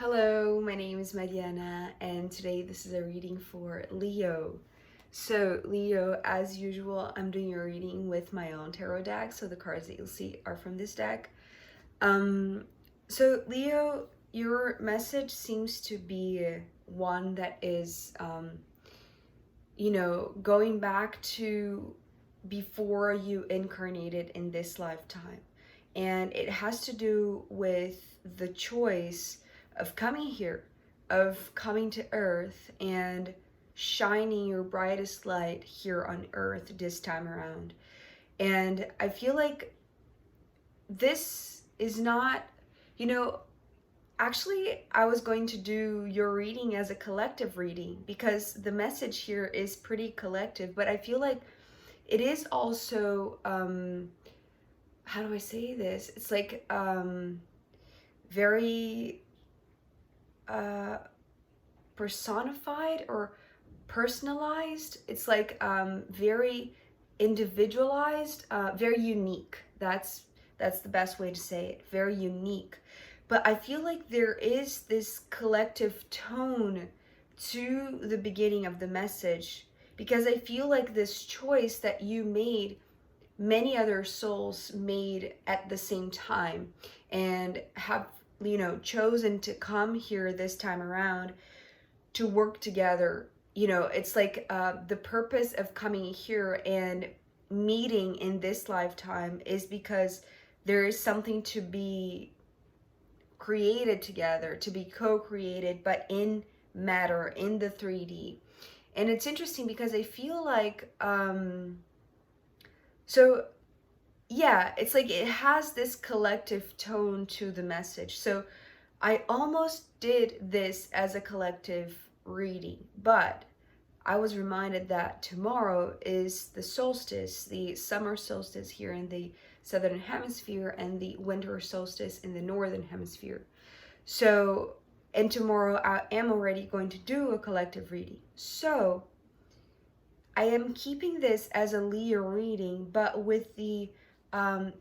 Hello, my name is Mariana, and today this is a reading for Leo. So, Leo, as usual, I'm doing your reading with my own tarot deck, so the cards that you'll see are from this deck. So, Leo, your message seems to be one that is, going back to before you incarnated in this lifetime. And it has to do with the choice of coming here, of coming to Earth and shining your brightest light here on Earth this time around. And I feel like this is not, actually, I was going to do your reading as a collective reading because the message here is pretty collective, but I feel like it is also, how do I say this? It's like very personified or personalized. It's like very individualized, very unique. That's the best way to say it. Very unique. But I feel like there is this collective tone to the beginning of the message, because I feel like this choice that you made, many other souls made at the same time and have, chosen to come here this time around to work together. It's like the purpose of coming here and meeting in this lifetime is because there is something to be created together, to be co-created, but in matter, in the 3D. And it's interesting because I feel like it's like it has this collective tone to the message. So I almost did this as a collective reading, but I was reminded that tomorrow is the solstice, the summer solstice here in the southern hemisphere and the winter solstice in the northern hemisphere. So, and tomorrow I am already going to do a collective reading. So I am keeping this as a Leo reading, but with the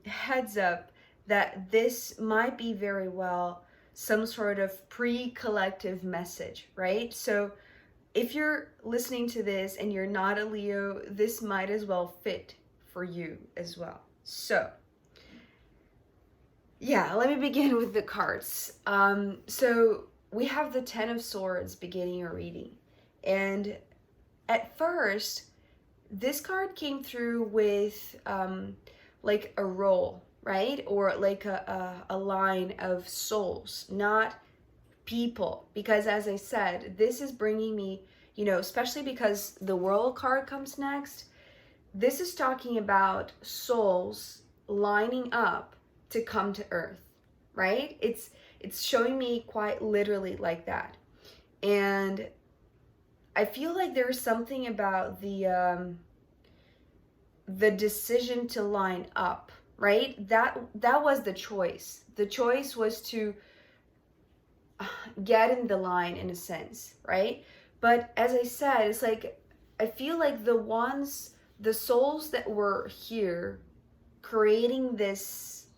heads up that this might be very well some sort of pre-collective message, right? So if you're listening to this and you're not a Leo, this might as well fit for you as well. So yeah, let me begin with the cards. So we have the 10 of Swords beginning your reading. And at first, this card came through with like a roll, right? Or like a line of souls, not people. Because as I said, this is bringing me, especially because the World card comes next, this is talking about souls lining up to come to Earth, right? It's showing me quite literally like that. And I feel like there's something about the decision to line up, right? That was the choice. The choice was to get in the line in a sense, right? But as I said, it's like I feel like the souls that were here creating this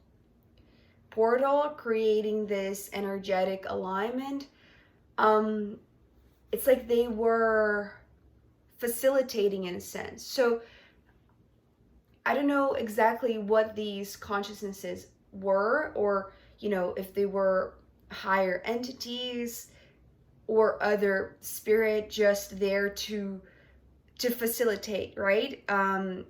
portal, creating this energetic alignment, it's like they were facilitating in a sense. So I don't know exactly what these consciousnesses were, or if they were higher entities or other spirit just there to facilitate, right? I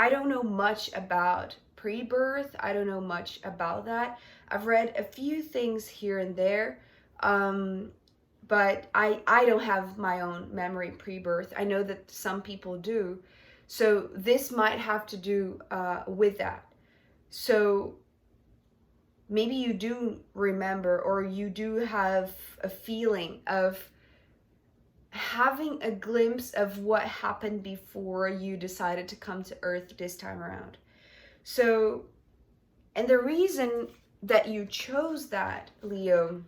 don't know much about pre-birth. I don't know much about that. I've read a few things here and there, but I don't have my own memory pre-birth. I know that some people do. So this might have to do with that. So maybe you do remember, or you do have a feeling of having a glimpse of what happened before you decided to come to Earth this time around. So, and the reason that you chose that, Leo,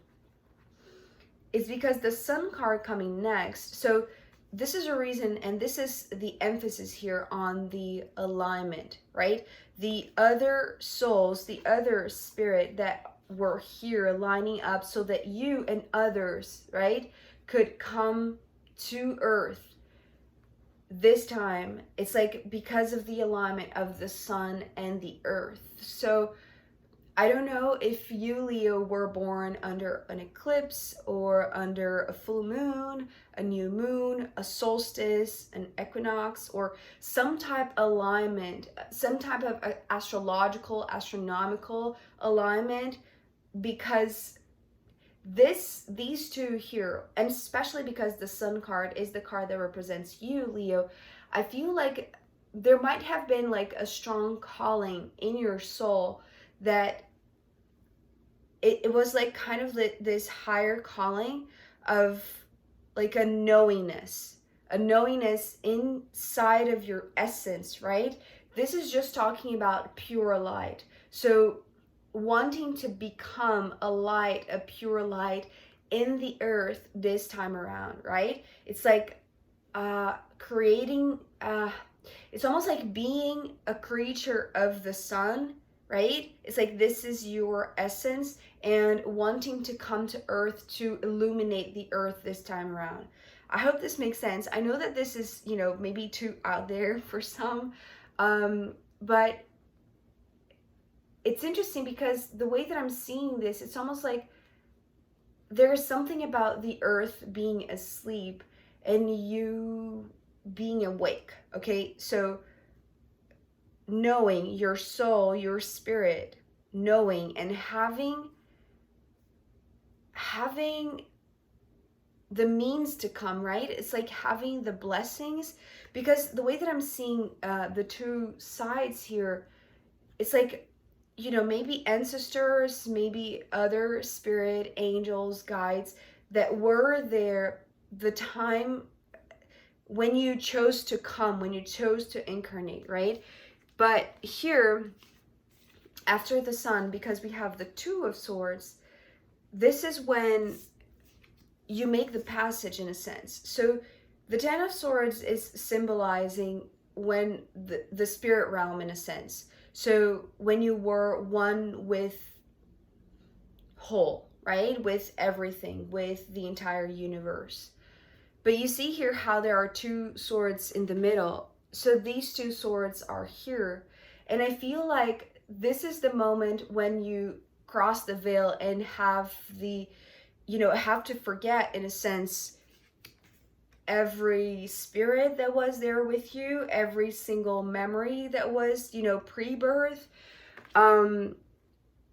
is because the Sun card coming next. So this is a reason, and this is the emphasis here on the alignment, right? The other souls, the other spirit that were here lining up so that you and others, right, could come to Earth this time. It's like because of the alignment of the sun and the earth. So I don't know if you, Leo, were born under an eclipse or under a full moon, a new moon, a solstice, an equinox, or some type alignment, some type of astrological, astronomical alignment, because these two here, and especially because the sun card is the card that represents you, Leo, I feel like there might have been like a strong calling in your soul that it was like kind of this higher calling of like a knowingness inside of your essence, right? This is just talking about pure light. So wanting to become a light, a pure light in the earth this time around, right? It's like creating, it's almost like being a creature of the sun, right? It's like this is your essence and wanting to come to earth to illuminate the earth this time around. I hope this makes sense. I know that this is, you know, maybe too out there for some, but it's interesting because the way that I'm seeing this, it's almost like there is something about the earth being asleep and you being awake, okay? So knowing your soul, your spirit, knowing and having the means to come, right? It's like having the blessings, because the way that I'm seeing the two sides here, it's like, you know, maybe ancestors, maybe other spirit, angels, guides that were there the time when you chose to come, when you chose to incarnate, right? But here, after the sun, because we have the Two of Swords, this is when you make the passage in a sense. So the Ten of Swords is symbolizing when the spirit realm in a sense. So when you were one with whole, right? With everything, with the entire universe. But you see here how there are two swords in the middle. So these two swords are here. And I feel like this is the moment when you cross the veil and have the, you know, have to forget in a sense every spirit that was there with you, every single memory that was, you know, pre-birth,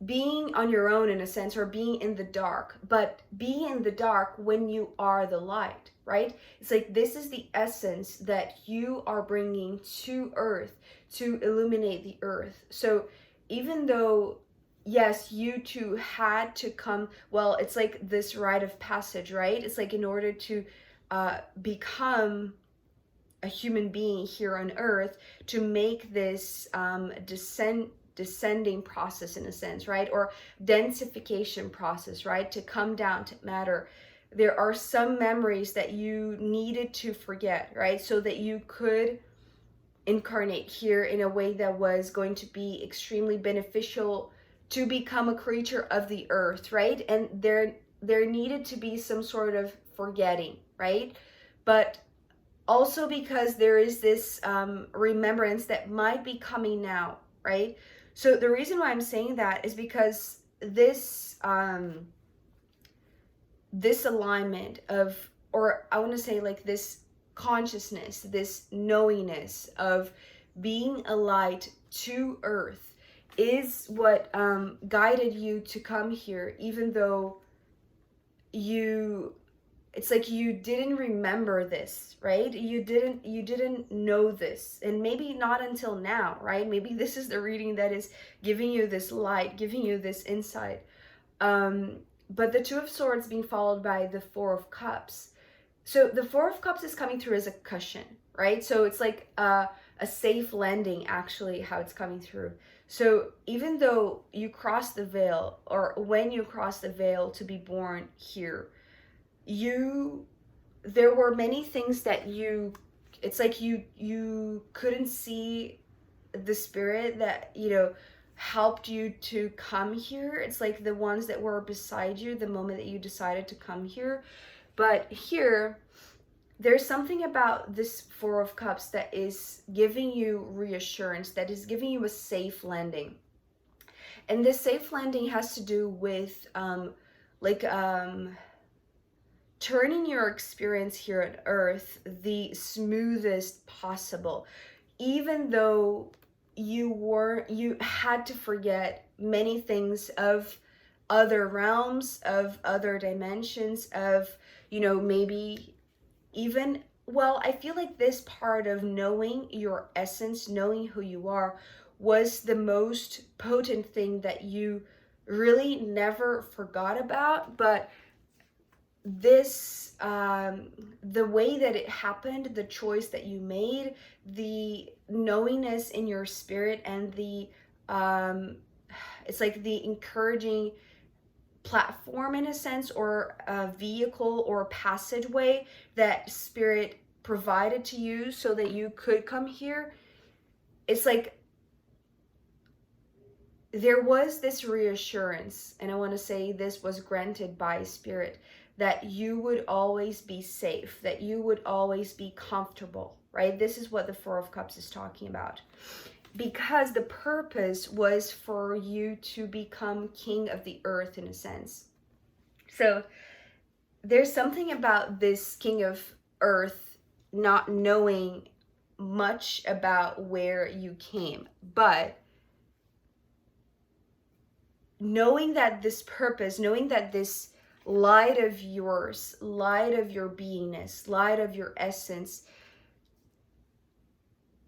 being on your own in a sense, or being in the dark, but be in the dark when you are the light, right? It's like this is the essence that you are bringing to earth to illuminate the earth. So even though, yes, you two had to come, well, it's like this rite of passage, right? It's like in order to become a human being here on earth, to make this descending process in a sense, right? Or densification process, right? To come down to matter. There are some memories that you needed to forget, right? So that you could incarnate here in a way that was going to be extremely beneficial to become a creature of the earth, right? And there needed to be some sort of forgetting, right? But also because there is this remembrance that might be coming now, right? So the reason why I'm saying that is because this this alignment of, or I want to say like this consciousness, this knowingness of being a light to earth is what guided you to come here, even though it's like you didn't remember this, right? You didn't know this, and maybe not until now, right? Maybe this is the reading that is giving you this light, giving you this insight. But the Two of Swords being followed by the Four of Cups. So the Four of Cups is coming through as a cushion, right? So it's like a safe landing, actually, how it's coming through. So even though you cross the veil, or when you cross the veil to be born here, there were many things that it's like you couldn't see the spirit that, you know, helped you to come here. It's like the ones that were beside you the moment that you decided to come here. But here, there's something about this Four of Cups that is giving you reassurance, that is giving you a safe landing. And this safe landing has to do with turning your experience here on Earth the smoothest possible. Even though you had to forget many things of other realms, of other dimensions, of, you know, maybe even, well, I feel like this part of knowing your essence, knowing who you are, was the most potent thing that you really never forgot about. But this, the way that it happened, the choice that you made, the knowingness in your spirit, and the, it's like the encouraging platform in a sense, or a vehicle or passageway that spirit provided to you so that you could come here. It's like there was this reassurance, and I want to say this was granted by spirit, that you would always be safe, that you would always be comfortable, right? This is what the Four of Cups is talking about. Because the purpose was for you to become king of the earth in a sense. So there's something about this king of earth not knowing much about where you came, but knowing that this purpose, knowing that this light of yours, light of your beingness, light of your essence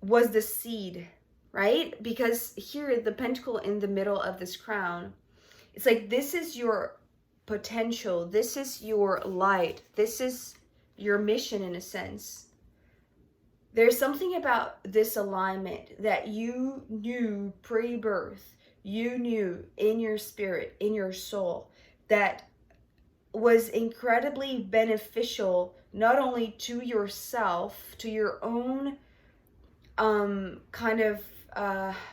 was the seed, right? Because here, the pentacle in the middle of this crown, it's like this is your potential, this is your light, this is your mission in a sense. There's something about this alignment that you knew pre-birth, you knew in your spirit, in your soul, that was incredibly beneficial, not only to yourself, to your own kind of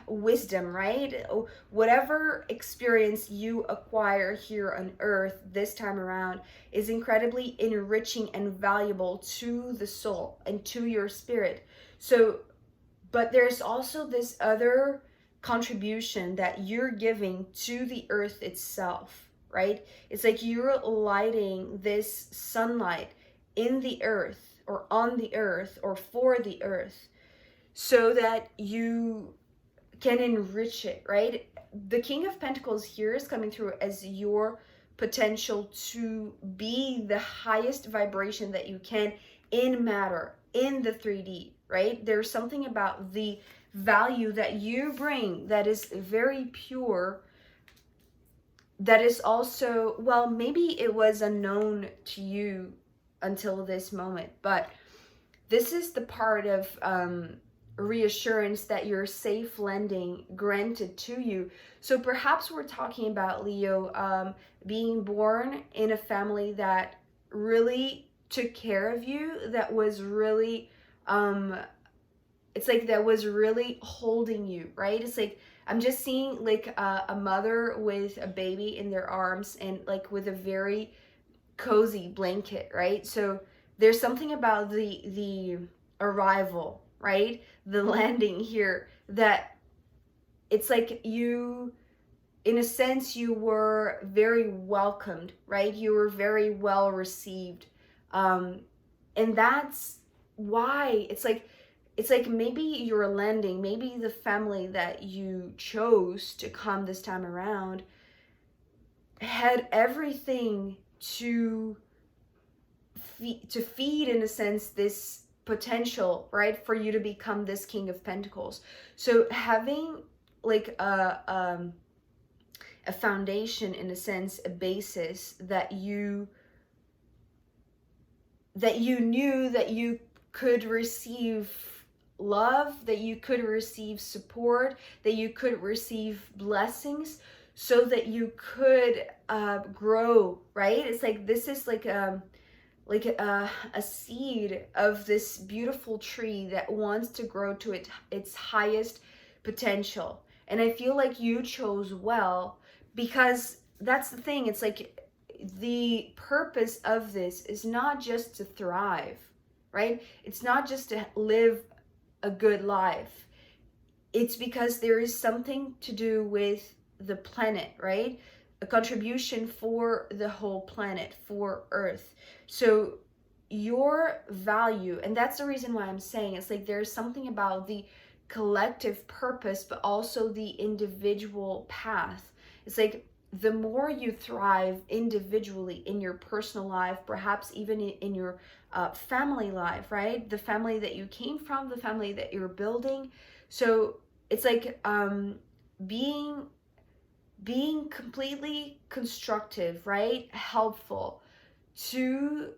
wisdom, right? Whatever experience you acquire here on earth this time around is incredibly enriching and valuable to the soul and to your spirit. So, but there's also this other contribution that you're giving to the earth itself, right? It's like you're lighting this sunlight in the earth, or on the earth, or for the earth, so that you can enrich it, right? The King of Pentacles here is coming through as your potential to be the highest vibration that you can in matter, in the 3D, right? There's something about the value that you bring that is very pure, that is also, well, maybe it was unknown to you until this moment, but this is the part of reassurance that your safe landing granted to you. So perhaps we're talking about, Leo, being born in a family that really took care of you, that was really, it's like that was really holding you, right? It's like, I'm just seeing like a mother with a baby in their arms and like with a very cozy blanket, right? So there's something about the arrival, right? The landing here, that it's like you, in a sense, you were very welcomed, right? You were very well received. And that's why it's like maybe you're landing, maybe the family that you chose to come this time around had everything to feed in a sense this potential, right, for you to become this King of Pentacles. So having like a foundation in a sense, a basis that you knew that you could receive love, that you could receive support, that you could receive blessings, so that you could grow, right? It's like this is like a seed of this beautiful tree that wants to grow to its highest potential. And I feel like you chose well, because that's the thing. It's like the purpose of this is not just to thrive, right? It's not just to live a good life. It's because there is something to do with the planet, right? A contribution for the whole planet, for Earth. So your value, and that's the reason why I'm saying it's like there's something about the collective purpose, but also the individual path. It's like the more you thrive individually in your personal life, perhaps even in your family life, right? The family that you came from, the family that you're building. So it's like being completely constructive, right? Helpful to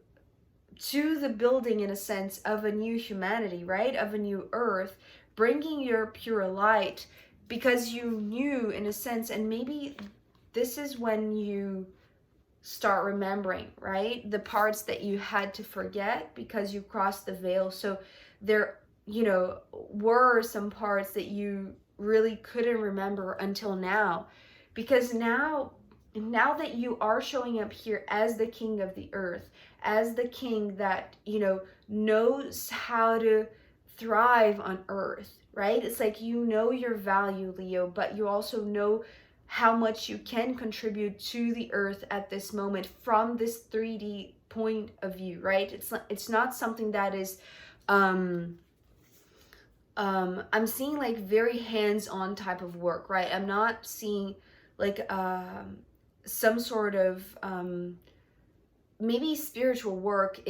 the building, in a sense, of a new humanity, right? Of a new earth, bringing your pure light, because you knew, in a sense, and maybe this is when you start remembering, right? The parts that you had to forget because you crossed the veil. So there, were some parts that you really couldn't remember until now, because now that you are showing up here as the king of the earth, as the king that, knows how to thrive on earth, right? It's like, your value, Leo, but you also know how much you can contribute to the earth at this moment from this 3D point of view, right? It's not something that is I'm seeing like very hands-on type of work, right? I'm not seeing like some sort of maybe spiritual work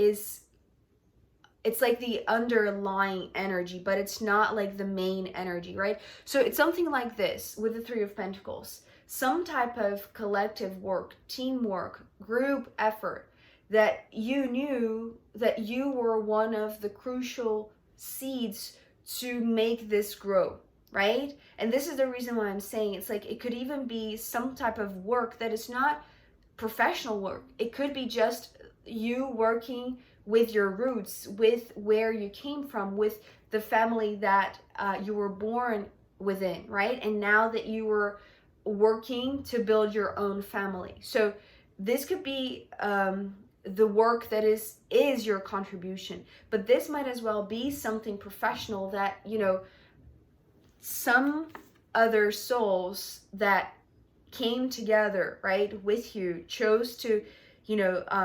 it's like the underlying energy, but it's not like the main energy, right? So it's something like this with the Three of Pentacles. Some type of collective work, teamwork, group effort, that you knew that you were one of the crucial seeds to make this grow, right? And this is the reason why I'm saying it's like it could even be some type of work that is not professional work. It could be just you working with your roots, with where you came from, with the family that you were born within, right? And now that you were working to build your own family. So this could be the work that is your contribution, but this might as well be something professional that, some other souls that came together, right, with you, chose to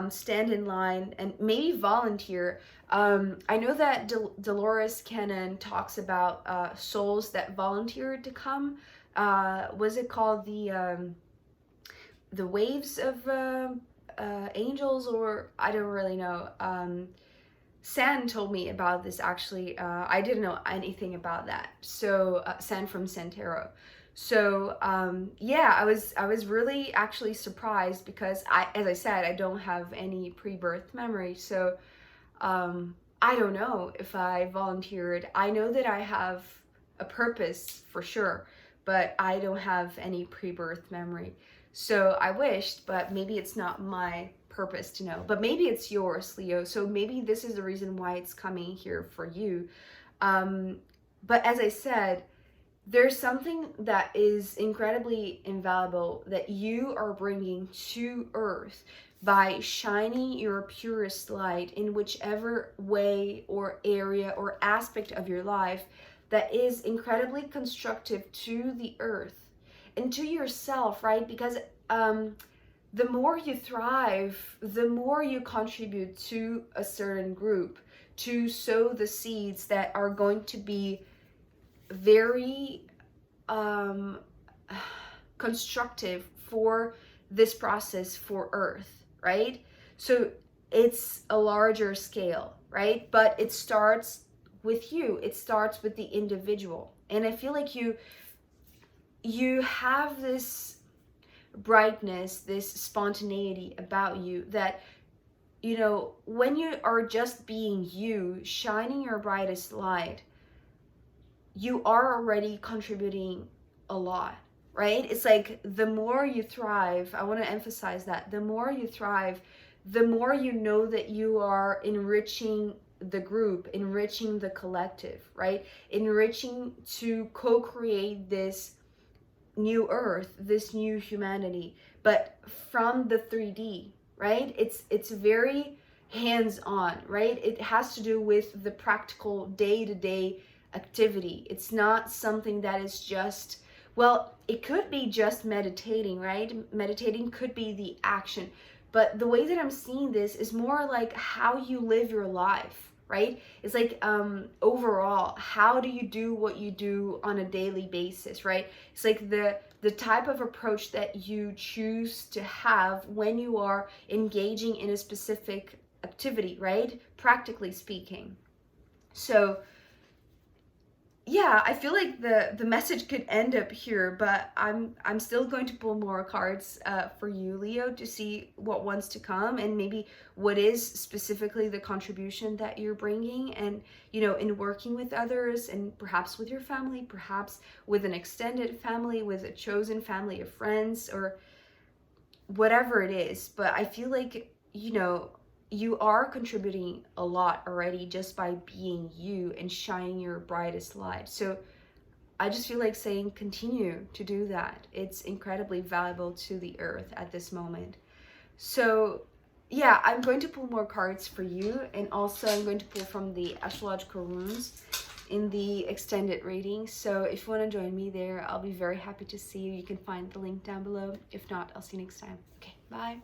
stand in line and maybe volunteer. I know that Dolores Cannon talks about souls that volunteered to come. Was it called the waves of angels, or I don't really know. San told me about this actually. I didn't know anything about that. So San from Santero. So yeah, I was really actually surprised, because as I said, I don't have any pre-birth memory. So I don't know if I volunteered. I know that I have a purpose for sure, but I don't have any pre-birth memory. So I wished, but maybe it's not my purpose to know. But maybe it's yours, Leo. So maybe this is the reason why it's coming here for you. But as I said, there's something that is incredibly invaluable that you are bringing to Earth by shining your purest light in whichever way or area or aspect of your life that is incredibly constructive to the Earth and to yourself, right? Because the more you thrive, the more you contribute to a certain group, to sow the seeds that are going to be very constructive for this process for Earth, right? So it's a larger scale, right? But it starts with you. It starts with the individual. And I feel like you have this brightness, this spontaneity about you that, when you are just being you, shining your brightest light, you are already contributing a lot, right? It's like the more you thrive, I want to emphasize that, the more you thrive, the more you know that you are enriching the group, enriching the collective, right? Enriching to co-create this new earth, this new humanity, but from the 3D, right? It's very hands-on, right? It has to do with the practical day-to-day activity. It's not something that is just, well, it could be just meditating, right? Meditating could be the action, but the way that I'm seeing this is more like how you live your life, right? It's like overall, how do you do what you do on a daily basis, right? It's like the type of approach that you choose to have when you are engaging in a specific activity, right? Practically speaking. So yeah, I feel like the message could end up here, but I'm still going to pull more cards for you, Leo, to see what wants to come and maybe what is specifically the contribution that you're bringing, and you know, in working with others and perhaps with your family, perhaps with an extended family, with a chosen family of friends, or whatever it is. But I feel like, you know, you are contributing a lot already just by being you and shining your brightest light. So I just feel like saying continue to do that. It's incredibly valuable to the earth at this moment. So yeah, I'm going to pull more cards for you, and also I'm going to pull from the astrological runes in the extended reading. So if you want to join me there, I'll be very happy to see you. You can find the link down below. If not, I'll see you next time. Okay, bye.